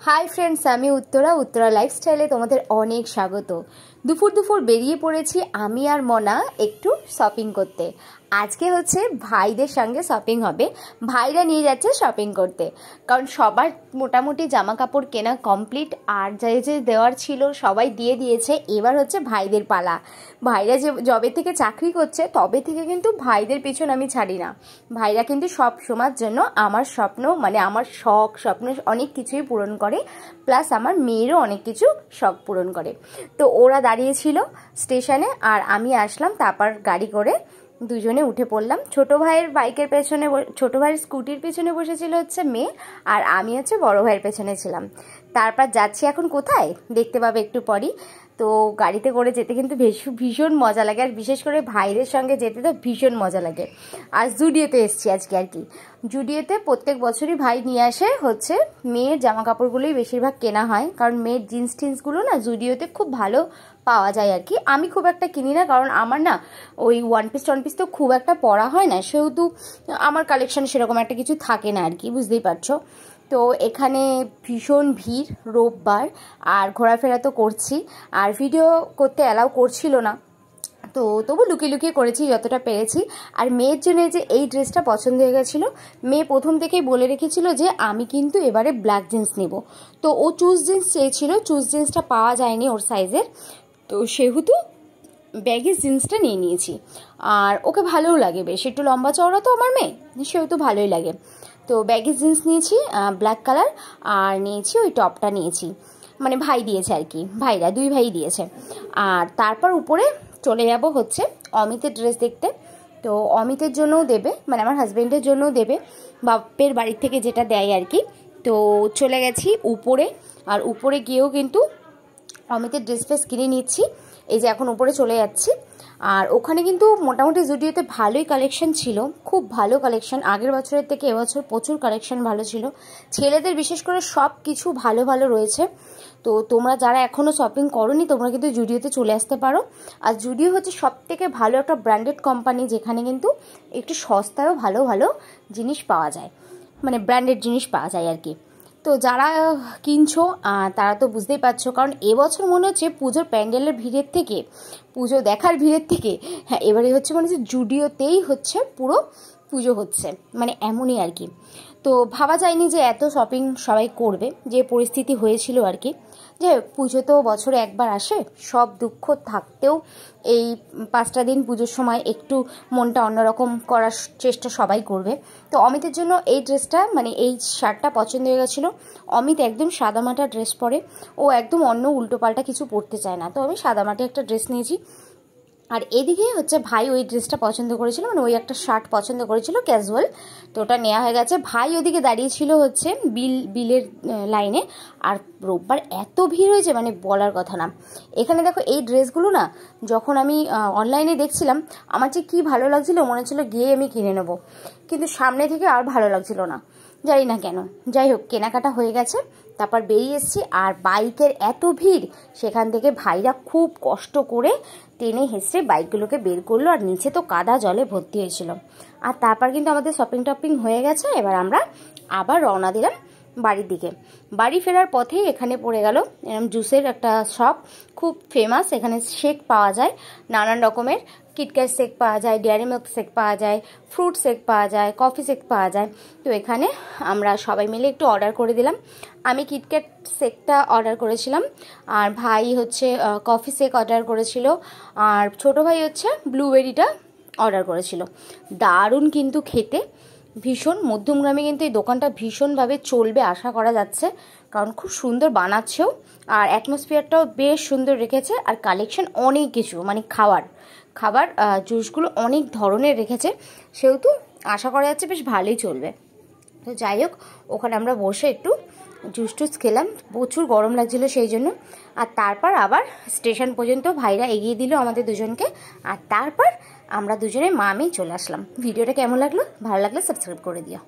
Hi friends, আমি উত্তরা লাইফস্টাইলে তোমাদের অনেক স্বাগত। দুপুর বেরিয়ে পড়েছি আমি আর মনা একটু শপিং করতে। আজকে হচ্ছে ভাইদের সঙ্গে শপিং হবে, ভাইরা নিয়ে যাচ্ছে শপিং করতে। কারণ সবার মোটামুটি জামা কাপড় কেনা কমপ্লিট, আর যে দেওয়ার ছিল সবাই দিয়ে দিয়েছে। এবার হচ্ছে ভাইদের পালা। ভাইরা যে জবে থেকে চাকরি করছে তবে থেকে কিন্তু ভাইদের পিছন আমি ছাড়ি না। ভাইরা কিন্তু সব সময়ের জন্য আমার স্বপ্ন, মানে আমার শখ স্বপ্ন অনেক কিছুই পূরণ করে, প্লাস আমার মেয়েরও অনেক কিছু শখ পূরণ করে। তো ওরা দাঁড়িয়েছিল স্টেশনে আর আমি আসলাম, তারপর গাড়ি করে দুজনে উঠে পড়লাম। ছোট ভাইয়ের বাইকের পেছনে, ছোট ভাইয়ের স্কুটির পেছনে বসেছিল হচ্ছে মেয়ে, আর আমি হচ্ছে বড় ভাইয়ের পেছনে ছিলাম। তারপর যাচ্ছি এখন কোথায় দেখতে পাবে একটু পরই। তো গাড়িতে করে যেতে কিন্তু ভীষণ মজা লাগে, আর বিশেষ করে ভাইদের সঙ্গে যেতে তো ভীষণ মজা লাগে। আর জুডিওতে এসছি আজকে আর কি। জুডিওতে প্রত্যেক বছরই ভাই নিয়ে আসে হচ্ছে মেয়ের জামা কাপড়গুলোই বেশিরভাগ কেনা হয়, কারণ মেয়ের জিন্স টিন্সগুলো না জুডিওতে খুব ভালো পাওয়া যায় আর কি। আমি খুব একটা কিনি না, কারণ আমার না ওই ওয়ান পিস তো খুব একটা পরা হয় না, সেহেতু আমার কালেকশন সেরকম একটা কিছু থাকে না আর কি, বুঝতেই পারছো। তো এখানে ভীষণ ভিড়, রোববার, আর ঘোরাফেরা তো করছি, আর ভিডিও করতে অ্যালাউ করছিল না, তো তবু লুকিয়ে লুকিয়ে করেছি যতটা পেরেছি। আর মেয়ের জন্য যে এই ড্রেসটা পছন্দ হয়ে গেছিলো, মেয়ে প্রথম থেকেই বলে রেখেছিল যে আমি কিন্তু এবারে ব্ল্যাক জিন্স নেব। তো ও চুজ জিন্স চেয়েছিল, চুজ জিন্সটা পাওয়া যায়নি ওর সাইজের, তো সেহেতু ব্যাগি জিন্সটা নিয়ে নিয়েছি। আর ওকে ভালোও লাগে, বেশ একটু লম্বা চওড়া তো আমার মেয়ে, সেহেতু ভালোই লাগে। তো ব্যাগি জিন্স নিয়েছি ব্ল্যাক কালার, আর নিয়েছি ওই টপটা নিয়েছি, মানে ভাই দিয়েছে আর কি, ভাইরা দুই ভাই দিয়েছে। আর তারপর উপরে চলে যাব হচ্ছে অমিতের ড্রেস দেখতে। তো অমিতের জন্যও দেবে, মানে আমার হাজব্যান্ডের জন্যও দেবে, বাপের বাড়ির থেকে যেটা দেয় আর কি। তো চলে গেছি উপরে, আর উপরে গিয়েও কিন্তু অমিতের ড্রেস ফ্রেস কিনে নিচ্ছি। এই যে এখন উপরে চলে যাচ্ছি। আর ওখানে কিন্তু মোটামুটি জুডিওতে ভালোই কালেকশন ছিল, খুব ভালো কালেকশন, আগের বছরের থেকে এবছর প্রচুর কালেকশন ভালো ছিল। ছেলেদের বিশেষ করে সব কিছু ভালো ভালো রয়েছে। তো তোমরা যারা এখনও শপিং করোনি তোমরা কিন্তু জুডিওতে চলে আসতে পারো। আর জুডিও হচ্ছে সব থেকে ভালো একটা ব্র্যান্ডেড কোম্পানি, যেখানে কিন্তু একটু সস্তায়ও ভালো ভালো জিনিস পাওয়া যায়, মানে ব্র্যান্ডেড জিনিস পাওয়া যায় আর কি। তো যারা কিনছো তারা তো বুঝতেই পারছো, কারণ এবছর মনে হচ্ছে পুজোর প্যান্ডেলের ভিড়ের থেকে, পুজো দেখার ভিড়ের থেকে, হ্যাঁ এবারে হচ্ছে মনে হচ্ছে জুডিওতেই হচ্ছে পুরো পুজো হচ্ছে, মানে এমনই আর কি। তো ভাবা যায়নি যে এত শপিং সবাই করবে, যে পরিস্থিতি হয়েছিল আর কি। যে পুজো তো বছরে একবার আসে, সব দুঃখ থাকতেও এই 5টা দিন পুজোর সময় একটু মনটা অন্যরকম করার চেষ্টা সবাই করবে। তো অমিতের জন্য এই ড্রেসটা, মানে এই শার্টটা পছন্দ হয়ে গেছিলো। অমিত একদম সাদামাটা ড্রেস পরে, ও একদম অন্য উল্টোপাল্টা কিছু পরতে চায় না, তো আমি সাদামাটা একটা ড্রেস নিয়েছি। আর এদিকে হচ্ছে ভাই ওই ড্রেসটা পছন্দ করেছিল, মানে ওই একটা শার্ট পছন্দ করেছিল ক্যাজুয়াল, তো ওটা নেওয়া হয়ে গেছে। ভাই ওদিকে দাঁড়িয়েছিল হচ্ছে বিলের লাইনে। আর রোববার এত ভিড় হয়েছে মানে বলার কথা না। এখানে দেখো এই ড্রেসগুলো না, যখন আমি অনলাইনে দেখছিলাম আমার যে কী ভালো লাগছিল, মনে হচ্ছিলো গিয়ে আমি কিনে নেবো, কিন্তু সামনে থেকে আর ভালো লাগছিল না, জানি না কেন। যাই হোক, কেনাকাটা হয়ে গেছে, তারপর বেরিয়ে এসেছি। আর বাইকের এত ভিড়, সেখান থেকে ভাইরা খুব কষ্ট করে টেনে হেসড়ে বাইকগুলোকে বের করলো, আর নিচে তো কাদা জলে ভর্তি হয়েছিল। আর তারপর কিন্তু আমাদের শপিং টপিং হয়ে গেছে, এবার আমরা আবার রওনা দিলাম বাড়ির দিকে। বাড়ি ফেরার পথেই এখানে পড়ে গেল এরকম জুসের একটা শপ, খুব ফেমাস। এখানে শেক পাওয়া যায় নানান রকমের, কিটক্যাট শেক পাওয়া যায়, ডেয়ারি মিল্ক শেক পাওয়া যায়, ফ্রুট শেক পাওয়া যায়, কফি শেক পাওয়া যায়। তো এখানে আমরা সবাই মিলে একটু অর্ডার করে দিলাম। আমি কিটক্যাট শেকটা অর্ডার করেছিলাম, আর ভাই হচ্ছে কফি শেক অর্ডার করেছিল, আর ছোটো ভাই হচ্ছে ব্লুবেরিটা অর্ডার করেছিল। দারুণ কিন্তু খেতে, ভীষণ। মধ্যমগ্রামে কিন্তু এই দোকানটা ভীষণভাবে চলবে আশা করা যাচ্ছে, কারণ খুব সুন্দর বানাচ্ছেও, আর অ্যাটমসফিয়ারটাও বেশ সুন্দর রেখেছে। আর কালেকশন অনেক কিছু, মানে খাবার জুসগুলো অনেক ধরনের রেখেছে, সেহেতু আশা করা যাচ্ছে বেশ ভালোই চলবে। তো যাই হোক, ওখানে আমরা বসে একটু জুস টুস খেলাম, প্রচুর গরম লাগছিলো সেই জন্য। আর তারপর আবার স্টেশন পর্যন্ত ভাইরা এগিয়ে দিল আমাদের দুজনকে, আর তারপর আমরা দুজনে মা মেয়ে চলে আসলাম। ভিডিওটা কেমন লাগলো? ভালো লাগলে সাবস্ক্রাইব করে দিও।